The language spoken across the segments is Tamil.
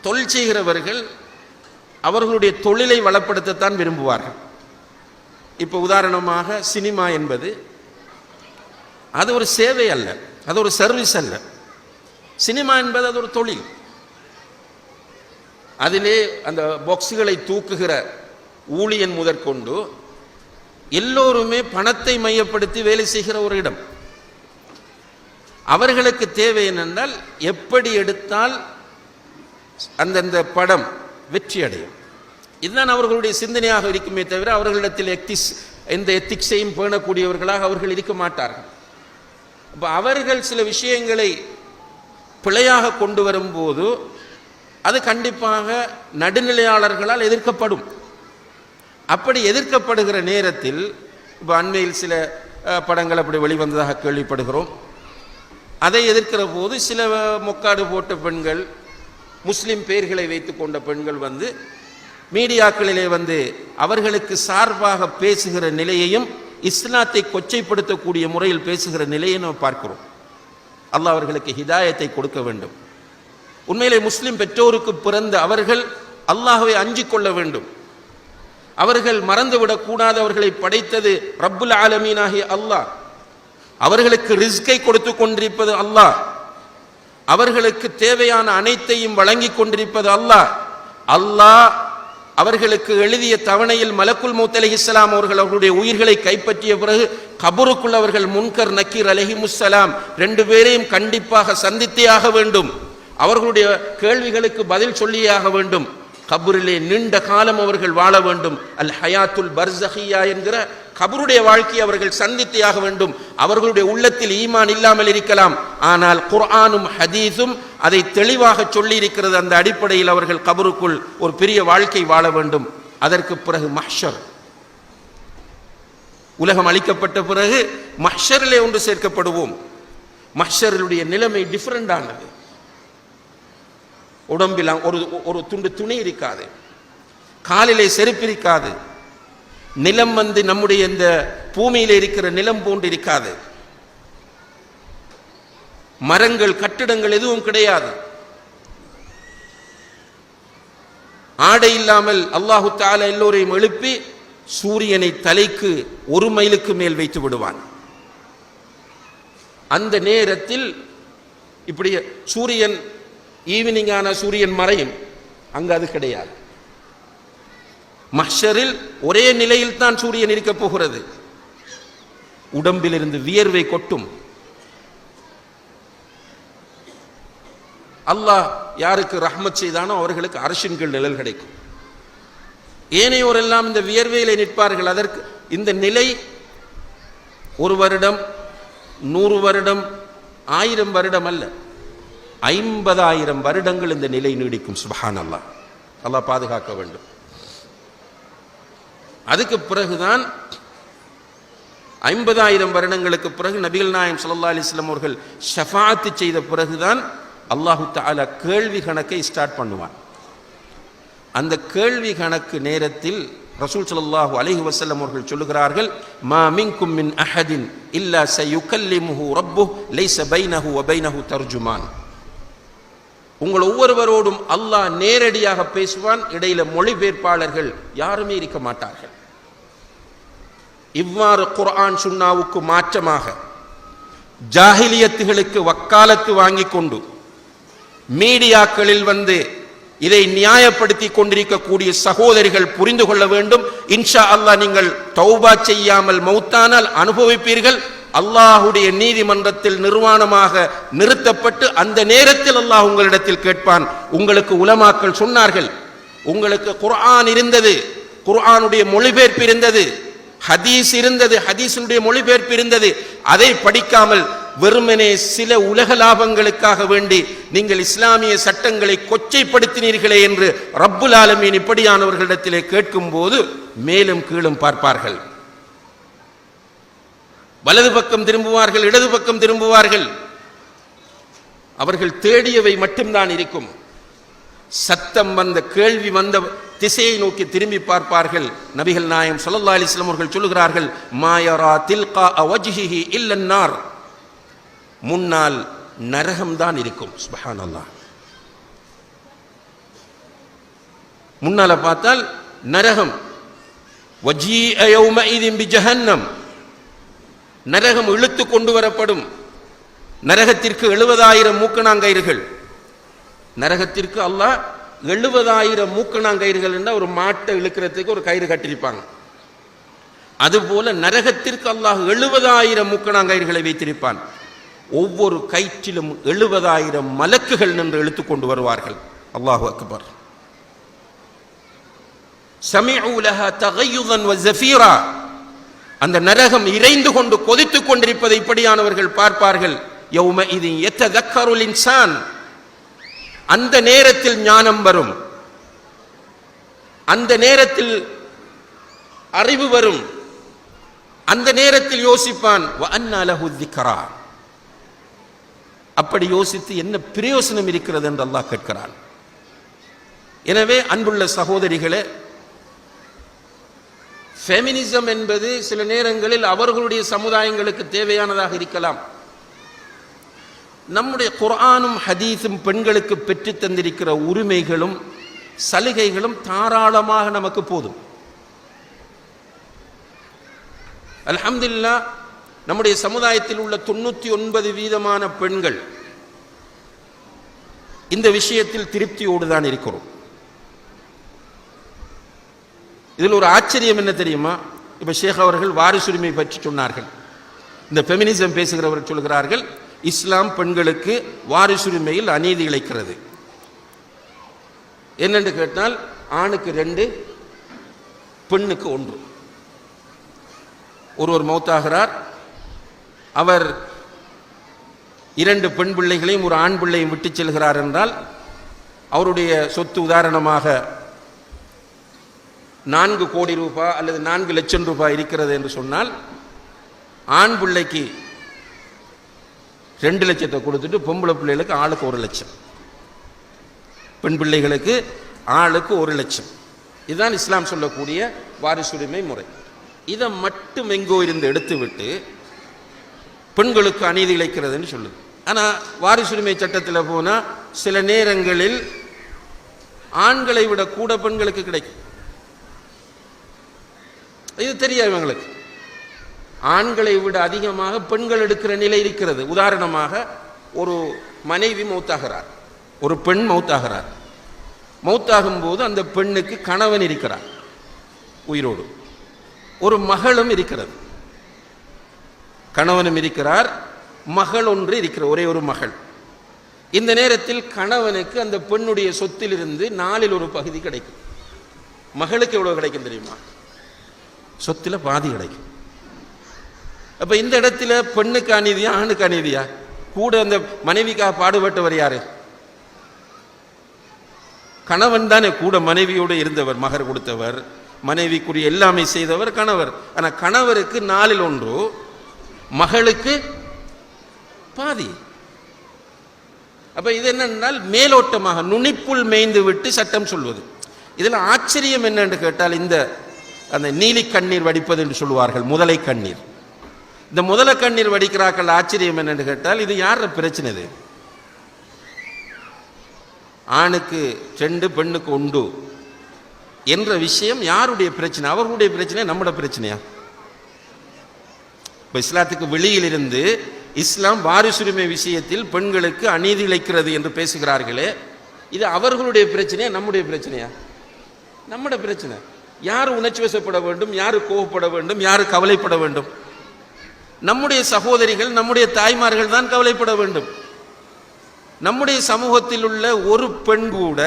தொழில் செய்கிறவர்கள் அவர்களுடைய தொழிலை வளப்படுத்தத்தான் விரும்புவார்கள். இப்போ உதாரணமாக சினிமா என்பது அது ஒரு சேவை அல்ல, அது ஒரு சர்வீஸ் அல்ல. சினிமா என்பது அது ஒரு தொழில். அதிலே அந்த பாக்ஸுகளை தூக்குகிற ஊழியன் முதற்கொண்டு எல்லோருமே பணத்தை மையப்படுத்தி வேலை செய்கிற ஒரு இடம். அவர்களுக்கு தேவை என்னென்றால் எப்படி எடுத்தால் அந்தந்த படம் வெற்றி அடையும். இதுதான் அவர்களுடைய சிந்தனையாக இருக்குமே தவிர அவர்களிடத்தில் எந்த எத்திக்ஸையும் பேணக்கூடியவர்களாக அவர்கள் இருக்க மாட்டார்கள். அப்போ அவர்கள் சில விஷயங்களை பிழையாக கொண்டு வரும்போது அது கண்டிப்பாக நடுநிலையாளர்களால் எதிர்க்கப்படும். அப்படி எதிர்க்கப்படுகிற நேரத்தில் இப்போ அண்மையில் சில படங்கள் அப்படி வெளிவந்ததாக கேள்விப்படுகிறோம். அதை எதிர்க்கிற போது சில மொக்காடு போட்ட பெண்கள், முஸ்லிம் பெயர்களை வைத்து கொண்ட பெண்கள் மீடியாக்களிலே அவர்களுக்கு சார்பாக பேசுகிற நிலையையும் இஸ்லாத்தை கொச்சைப்படுத்தக்கூடிய முறையில் பேசுகிற நிலையை நாம் பார்க்கிறோம். அல்லாஹ் அவர்களுக்கு ஹிதாயத்தை கொடுக்க வேண்டும். உண்மையிலே முஸ்லிம் பெற்றோருக்கு பிறந்த அவர்கள் அல்லாஹ்வை அஞ்சிக் கொள்ள வேண்டும். அவர்கள் மறந்துவிடக் கூடாது, அவர்களை படைத்தது ரப்புல் ஆலமீனாகிய அல்லாஹ். அவர்களுக்கு ரிஸ்கை கொடுத்து கொண்டிருப்பது அல்லாஹ். அவர்களுக்கு தேவையான அனைத்தையும் வழங்கி கொண்டிருப்பது அல்லாஹ். அல்லாஹ் அவர்களுக்கு எழுதிய தவணையில் மலக்குல் மௌத் அலைஹிஸ்ஸலாம் அவர்கள் அவர்களுடைய உயிர்களை கைப்பற்றிய பிறகு கபருக்குள் அவர்கள் முன்கர் நக்கீர் அலைஹிமுஸ்ஸலாம் 2 பேரையும் கண்டிப்பாக சந்தித்தே ஆக வேண்டும். அவர்களுடைய கேள்விகளுக்கு பதில் சொல்லியாக வேண்டும். கபரிலே நீண்ட காலம் அவர்கள் வாழ வேண்டும். அல் ஹயாத்துல் பர்ஸஹியா என்கிற கபருடைய வாழ்க்கையை அவர்கள் சந்தித்தே ஆக வேண்டும். அவர்களுடைய உள்ளத்தில் ஈமான் இல்லாமல் இருக்கலாம், ஆனால் குர்ஆனும் ஹதீஸும் அதை தெளிவாக சொல்லி இருக்கிறது. அந்த அடிப்படையில் அவர்கள் கபருக்குள் ஒரு பெரிய வாழ்க்கை வாழ வேண்டும். அதற்கு பிறகு மஹ்ஷர், உலகம் அளிக்கப்பட்ட பிறகு மஹ்ஷரிலே ஒன்று சேர்க்கப்படுவோம். மஹ்ஷருடைய நிலைமை டிஃபரெண்டானது. உடம்பில் ஒரு துண்டு துணி இருக்காது, காலிலே செருப்பு இருக்காது, நிலம் நம்முடைய இந்த பூமியில இருக்கிற நிலம் போன்று இருக்காது, மரங்கள் கட்டிடங்கள் எதுவும் கிடையாது. ஆடை இல்லாமல் அல்லாஹு தஆலா எல்லோரையும் எழுப்பி சூரியனை தலைக்கு 1 மைலுக்கு மேல் வைத்து விடுவான். அந்த நேரத்தில் இப்படி சூரியன் ஈவினிங் ஆன சூரியன் மறையும், அங்கு அது கிடையாது. மஹ்ஷரில் ஒரே நிலையில் தான் சூரியன் இருக்க போகிறது. உடம்பிலிருந்து வியர்வை கொட்டும். அல்லாஹ் யாருக்கு ரஹ்மத் செய்தானோ அவர்களுக்கு அர்ஷின் கீழ் நிழல் கிடைக்கும். ஏனையோர் எல்லாம் இந்த வியர்வையிலே நிற்பார்கள். அதற்கு இந்த நிலை 1 வருடம் 100 வருடம் 1000 வருடம் அல்ல, 50,000 வருடங்கள் இந்த நிலை நீடிக்கும். சுப்ஹானல்லாஹ், அல்லாஹ் பாதுகாக்க வேண்டும். அதுக்கு பிறகுதான் 50,000 வருடங்களுக்கு பிறகு நபிகள் நாயகம் ஸல்லல்லாஹு அலைஹி வஸல்லம் அவர்கள் ஷஃபாஅத் செய்த பிறகுதான் அல்லாஹு தஆலா கேள்வி கணக்கை ஸ்டார்ட் பண்ணுவான். அந்த கேள்வி கணக்கு நேரத்தில் ரசூல் ஸல்லல்லாஹு அலைஹி வஸல்லம் அவர்கள் சொல்லுகிறார்கள், மா மின்கும் மின் அஹதின் இல்லா சயுகல்லிமுஹு ரப்புஹு லைஸ பைனஹு வ பைனஹு தர்ஜுமான். உங்கள் ஒவ்வொருவரோடும் அல்லாஹ் நேரடியாக பேசுவான், இடையில மொழிபெயர்ப்பாளர்கள் யாருமே இருக்க மாட்டார்கள். இவ்வாறு குர்ஆன் சுன்னாவுக்கு மாற்றமாக ஜாஹிலியத்துகளுக்கு வக்காலத்து வாங்கி கொண்டு மீடியாக்களில் இதை நியாயப்படுத்தி கொண்டிருக்கக்கூடிய சகோதரிகள் புரிந்து கொள்ள வேண்டும். இன்ஷா அல்லாஹ் நீங்கள் தௌபா செய்யாமல் மௌத்தானால் அனுபவிப்பீர்கள். அல்லாஹுடைய நீதிமன்றத்தில் நிர்வாணமாக நிறுத்தப்பட்டு அந்த நேரத்தில் அல்லாஹ் உங்களிடத்தில் கேட்பான். உங்களுக்கு உலமாக்கள் சொன்னார்கள், உங்களுக்கு குர்ஆன் இருந்தது, குர்ஆனுடைய மொழிபெயர்ப்பு இருந்தது, ஹதீஸ் இருந்தது, ஹதீஸினுடைய மொழிபெயர்ப்பு இருந்தது, அதை படிக்காமல் வெறுமனே சில உலக லாபங்களுக்காக வேண்டி நீங்கள் இஸ்லாமிய சட்டங்களை கொச்சைப்படுத்தினீர்களே என்று ரப்புல் ஆலமீன் இப்படியானவர்களிடத்திலே கேட்கும் போது மேலும் கீழும் பார்ப்பார்கள். வலது பக்கம் திரும்புவார்கள், இடது பக்கம் திரும்புவார்கள். அவர்கள் தேடியவை மட்டும்தான் இருக்கும். சத்தம் கேள்வி வந்த திசையை நோக்கி திரும்பி பார்ப்பார்கள். நபிகள் நாயகம் ஸல்லல்லாஹு அலைஹி வஸல்லம் அவர்கள் சொல்லுகிறார்கள், மா யரா தில்கா வஜ்ஹிஹி இல்ல النار. முன்னால் நரகம்தான் இருக்கும். சுப்ஹானல்லாஹ். முன்னால பார்த்தால் நரகம், வஜீஅ யௌமஇதின் பிஜஹன்னம், நரகம் இழுத்து கொண்டு வரப்படும். நரகத்திற்கு 70,000 மூக்கணாங்கயிறுகள். நரகத்திற்கு அல்லாஹ் 70,000 மூக்கணாங்கயிறுகள் என்ற ஒரு மாட்டை இழுக்கிறதுக்கு ஒரு கயிறு கட்டியிருப்பாங்க. அதுபோல நரகத்திற்கு அல்லாஹ் 70,000 மூக்கணாங்கயிறுகளை வைத்திருப்பான். ஒவ்வொரு கயிற்றிலும் 70,000 மலக்குகள் நின்று இழுத்து கொண்டு வருவார்கள். அல்லாஹு அக்பர். சமிஉ லஹா தகய்யுதன் வ ஸஃபீரா, அந்த நரகம் இறைந்து கொண்டு கொதித்துக் கொண்டிருப்பதை இப்படியானவர்கள் பார்ப்பார்கள். யௌமஇதின் யததக்கருல் இன்சான், அந்த நேரத்தில் ஞானம் வரும், அந்த நேரத்தில் அறிவு வரும், அந்த நேரத்தில் யோசிப்பான். வ அன்னா லஹு ذிக்ரா, அப்படி யோசித்து என்ன பிரயோசனம் இருக்கிறது என்று அல்லாஹ் கேட்கிறான். எனவே அன்புள்ள சகோதரிகளே, ஃபெமினிசம் என்பது சில நேரங்களில் அவர்களுடைய சமுதாயங்களுக்கு தேவையானதாக இருக்கலாம். நம்முடைய குர்ஆனும் ஹதீஸும் பெண்களுக்கு பெற்று தந்திருக்கிற உரிமைகளும் சலுகைகளும் தாராளமாக நமக்கு போதும். அல்ஹம்துலில்லாஹ், நம்முடைய சமுதாயத்தில் உள்ள 99% பெண்கள் இந்த விஷயத்தில் திருப்தியோடு தான் இருக்கிறோம். இதில் ஒரு ஆச்சரியம் என்ன தெரியுமா? இப்ப ஷேக் அவர்கள் வாரிசுரிமை பற்றி சொன்னார்கள். இந்த ஃபெமினிசம் பேசுகிறவர்கள் சொல்கிறார்கள், இஸ்லாம் பெண்களுக்கு வாரிசுரிமையில் அநீதி இழைக்கிறது. என்னென்று கேட்டால், ஆணுக்கு 2, பெண்ணுக்கு 1. ஒருவர் மௌத்தாகிறார், அவர் 2 பெண் பிள்ளைகளையும் ஒரு ஆண் பிள்ளையும் விட்டு செல்கிறார் என்றால், அவருடைய சொத்து உதாரணமாக 4 கோடி ரூபாய் அல்லது 4 லட்சம் ரூபாய் இருக்கிறது என்று சொன்னால், ஆண் பிள்ளைக்கு 2 லட்சத்தை கொடுத்துட்டு பொம்பளை பிள்ளைகளுக்கு ஆளுக்கு 1 லட்சம், பெண் பிள்ளைகளுக்கு ஆளுக்கு 1 லட்சம். இதுதான் இஸ்லாம் சொல்லக்கூடிய வாரிசுரிமை முறை. இதை மட்டும் எங்கோ இருந்து எடுத்துவிட்டு பெண்களுக்கு அநீதி இழைக்கிறதுன்னு சொல்லுது. ஆனால் வாரிசுரிமை சட்டத்தில் போனால் சில நேரங்களில் ஆண்களை விட கூட பெண்களுக்கு கிடைக்கும். இது தெரியாது இவங்களுக்கு. ஆண்களை விட அதிகமாக பெண்கள் எடுக்கிற நிலை இருக்கிறது. உதாரணமாக, ஒரு மனைவி மௌத்தாகிறார், ஒரு பெண் மௌத்தாகிறார். மௌத்தாகும் போது அந்த பெண்ணுக்கு கணவன் இருக்கிறார் உயிரோடு, ஒரு மகளும் இருக்கிறது. கணவனும் இருக்கிறார், மகள் ஒன்று இருக்கிற, ஒரே ஒரு மகள். இந்த நேரத்தில் கணவனுக்கு அந்த பெண்ணுடைய சொத்திலிருந்து 4இல் ஒரு பகுதி கிடைக்கும். மகளுக்கு எவ்வளவு கிடைக்கும் தெரியுமா? சொத்துல பாதி கிடைக்கும். அப்ப இந்த இடத்துல பெண்ணுக்கு அநீதியா ஆணுக்கு அநீதியா? கூட அந்த மனைவிக்காக பாடுபட்டவர் யாரு? கணவன் தானே. கூட மனைவியோடு இருந்தவர், மகர் கொடுத்தவர், மனைவிக்குரிய எல்லாமே செய்தவர் கணவர். ஆனா கணவருக்கு 4இல் 1, மகளுக்கு பாதி. அப்ப இது என்னென்னால் மேலோட்டமாக நுனிப்புள் மேய்ந்து விட்டு சட்டம் சொல்வது. இதில் ஆச்சரியம் என்னென்று கேட்டால், இந்த அந்த நீலி கண்ணீர் வடிப்பது என்று சொல்லுவார்கள், முதலை கண்ணீர். இந்த முதலை கண்ணீர் வடிக்கிறார்கள். ஆச்சரியம் என்னென்று கேட்டால், இது யார பிரச்சனை? இது ஆணுக்கு 2 பெண்ணுக்கு 1 என்ற விஷயம் யாருடைய பிரச்சனை? அவர்களுடைய பிரச்சனை, நம்முடைய பிரச்சனையா? இப்ப இஸ்லாத்துக்கு வெளியில் இருந்து இஸ்லாம் வாரிசுரிமை விஷயத்தில் பெண்களுக்கு அநீதி இழைக்கிறது என்று பேசுகிறார்களே, இது அவர்களுடைய பிரச்சனையா நம்முடைய பிரச்சனையா? நம்முடைய பிரச்சனை. யார் உணர்ச்சி வசப்பட வேண்டும், யாரு கோபப்பட வேண்டும், யாரு கவலைப்பட வேண்டும்? நம்முடைய சகோதரிகள், நம்முடைய தாய்மார்கள் தான் கவலைப்பட வேண்டும். நம்முடைய சமூகத்தில் உள்ள ஒரு பெண் கூட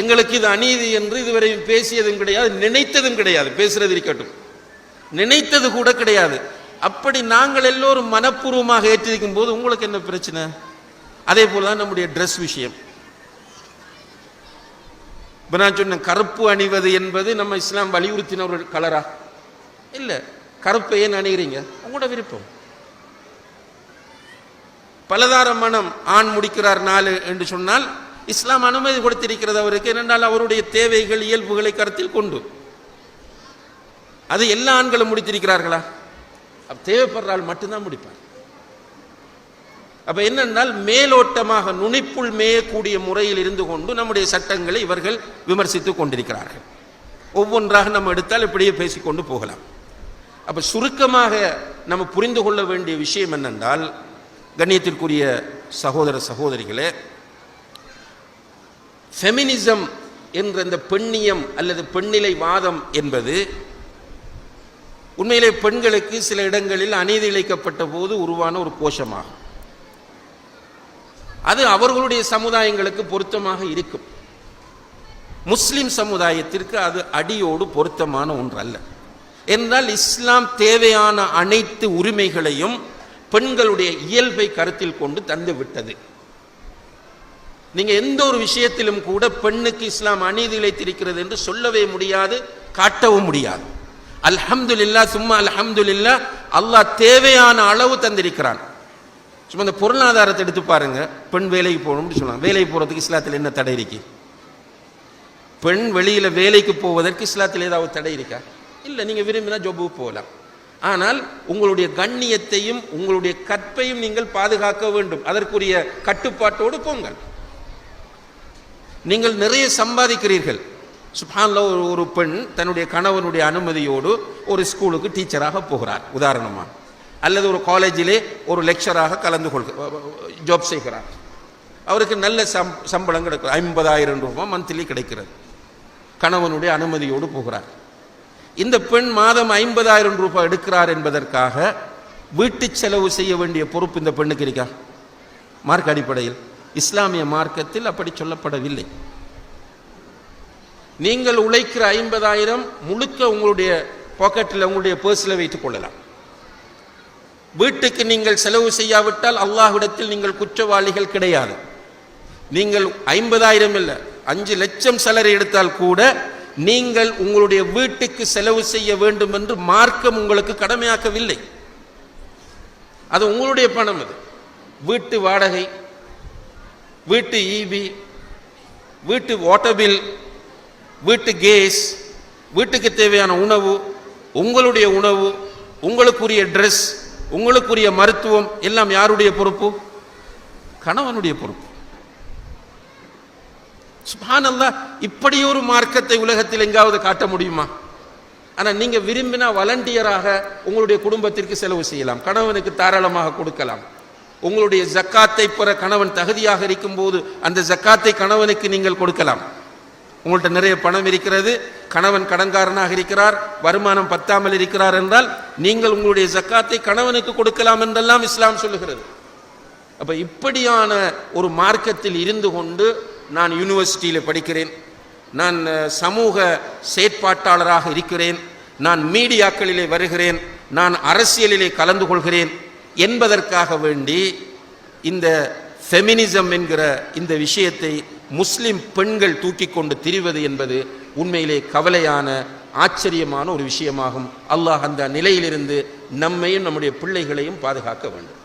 எங்களுக்கு இது அநீதி என்று இதுவரை பேசியதும் கிடையாது, நினைத்ததும் கிடையாது. பேசுறது இருக்கட்டும், நினைத்தது கூட கிடையாது. அப்படி நாங்கள் எல்லோரும் மனப்பூர்வமாக ஏற்றிருக்கும் போது உங்களுக்கு என்ன பிரச்சனை? அதே போலதான் நம்முடைய ட்ரெஸ் விஷயம். இப்ப நான் சொன்ன கருப்பு அணிவது என்பது நம்ம இஸ்லாம் வலியுறுத்தின ஒரு கலரா? இல்ல. கருப்பை ஏன் அணிகிறீங்க? உங்களோட விருப்பம். பலதார மனம் ஆண் முடிக்கிறார் 4 என்று சொன்னால் இஸ்லாம் அனுமதி கொடுத்திருக்கிறது அவருக்கு. ஏனென்றால் அவருடைய தேவைகள், இயல்புகளை கருத்தில் கொண்டு. அது எல்லா ஆண்களும் முடித்திருக்கிறார்களா? தேவைப்படுறால் மட்டும்தான் முடிப்பார். அப்ப என்னென்னால் மேலோட்டமாக நுனிப்புள் மேயக்கூடிய முறையில் இருந்து கொண்டு நம்முடைய சட்டங்களை இவர்கள் விமர்சித்துக் கொண்டிருக்கிறார்கள். ஒவ்வொன்றாக நம்ம எடுத்தால் இப்படியே பேசிக்கொண்டு போகலாம். அப்ப சுருக்கமாக நம்ம புரிந்து கொள்ள வேண்டிய விஷயம் என்னென்றால், கண்ணியத்திற்குரிய சகோதர சகோதரிகளே, ஃபெமினிசம் என்ற இந்த பெண்ணியம் அல்லது பெண்ணிலை வாதம் என்பது உண்மையிலே பெண்களுக்கு சில இடங்களில் அநீதி இழைக்கப்பட்ட போது உருவான ஒரு கோஷமாகும். அது அவர்களுடைய சமுதாயங்களுக்கு பொருத்தமாக இருக்கும். முஸ்லிம் சமுதாயத்திற்கு அது அடியோடு பொருத்தமான ஒன்றல்ல. என்றால் இஸ்லாம் தேவையான அனைத்து உரிமைகளையும் பெண்களுடைய இயல்பை கருத்தில் கொண்டு தந்து விட்டது. நீங்க எந்த ஒரு விஷயத்திலும் கூட பெண்ணுக்கு இஸ்லாம் அநீதி இழைத்திருக்கிறது என்று சொல்லவே முடியாது, காட்டவும் முடியாது. அல்ஹம்துலில்லாஹ் சும்மா அல்ஹம்துலில்லாஹ், அல்லாஹ் தேவையான அளவு தந்திருக்கிறான். சும்மா இந்த பொருளாதாரத்தை எடுத்து பாருங்க. பெண் வேலைக்கு போகணும்னு சொல்லுவாங்க. வேலைக்கு போறதுக்கு இஸ்லாத்தில் என்ன தடை இருக்கு? பெண் வெளியில வேலைக்கு போவதற்கு இஸ்லாத்தில் ஏதாவது தடை இருக்கா? இல்லை. நீங்க விரும்பினா ஜொப்புக்கு போகலாம். ஆனால் உங்களுடைய கண்ணியத்தையும் உங்களுடைய கற்பையும் நீங்கள் பாதுகாக்க வேண்டும். அதற்குரிய கட்டுப்பாட்டோடு போங்கள். நீங்கள் நிறைய சம்பாதிக்கிறீர்கள். சுப்ஹானல்லாஹ், ஒரு பெண் தன்னுடைய கணவனுடைய அனுமதியோடு ஒரு ஸ்கூலுக்கு டீச்சராக போகிறார் உதாரணமாக, அல்லது ஒரு காலேஜிலே ஒரு லெக்சராக கலந்து ஜாப் செய்கிறார். அவருக்கு நல்ல சம்பளம் கிடைக்கும். 50,000 ரூபாய் மந்த்லி கிடைக்கிறது. கணவனுடைய அனுமதியோடு போகிறார். இந்த பெண் மாதம் 50,000 ரூபாய் எடுக்கிறார் என்பதற்காக வீட்டு செலவு செய்ய வேண்டிய பொறுப்பு இந்த பெண்ணுக்கு இருக்கா? மார்க் அடிப்படையில் இஸ்லாமிய மார்க்கத்தில் அப்படி சொல்லப்படவில்லை. நீங்கள் உழைக்கிற 50,000 முழுக்க உங்களுடைய பாக்கெட்டில் உங்களுடைய பர்ஸில் வைத்துக் கொள்ளலாம். வீட்டுக்கு நீங்கள் செலவு செய்யாவிட்டால் அல்லாஹ்விடத்தில் நீங்கள் குற்றவாளிகள் கிடையாது. நீங்கள் 50,000 இல்லை 5 லட்சம் சேலரி எடுத்தால் கூட நீங்கள் உங்களுடைய வீட்டுக்கு செலவு செய்ய வேண்டும் என்று மார்க்கம் உங்களுக்கு கடமையாக்கவில்லை. அது உங்களுடைய பணம். அது வீட்டு வாடகை, வீட்டு ஈபி, வீட்டு வாட்டர் பில், வீட்டு கேஸ், வீட்டுக்கு தேவையான உணவு, உங்களுடைய உணவு, உங்களுக்குரிய ட்ரெஸ், உங்களுக்குரிய மருத்துவம் எல்லாம் யாருடைய பொறுப்பு? கணவனுடைய பொறுப்பு. சுப்ஹானல்லாஹ், இப்படி ஒரு மார்க்கத்தை உலகத்தில் எங்காவது காட்ட முடியுமா? ஆனால் நீங்க விரும்பினா வாலண்டியராக உங்களுடைய குடும்பத்திற்கு செலவு செய்யலாம், கணவனுக்கு தாராளமாக கொடுக்கலாம். உங்களுடைய ஜக்காத்தை பெற கணவன் தகுதியாக இருக்கும் போது அந்த ஜக்காத்தை கணவனுக்கு நீங்கள் கொடுக்கலாம். உங்கள்கிட்ட நிறைய பணம் இருக்கிறது, கணவன் கடன்காரனாக இருக்கிறார், வருமானம் பத்தாமல் இருக்கிறார் என்றால் நீங்கள் உங்களுடைய ஜக்காத்தை கணவனுக்கு கொடுக்கலாம் என்றெல்லாம் இஸ்லாம் சொல்லுகிறது. அப்ப இப்படியான ஒரு மார்க்கத்தில் இருந்து கொண்டு நான் யூனிவர்சிட்டியில் படிக்கிறேன், நான் சமூக செயற்பாட்டாளராக இருக்கிறேன், நான் மீடியாக்களிலே வருகிறேன், நான் அரசியலிலே கலந்து கொள்கிறேன் என்பதற்காக வேண்டி இந்த ஃபெமினிசம் என்கிற இந்த விஷயத்தை முஸ்லிம் பெண்கள் தூக்கி கொண்டு திரிவது என்பது உண்மையிலே கவலையான ஆச்சரியமான ஒரு விஷயமாகும். அல்லாஹ் அந்த நிலையிலிருந்து நம்மையும் நம்முடைய பிள்ளைகளையும் பாதுகாக்க வேண்டும்.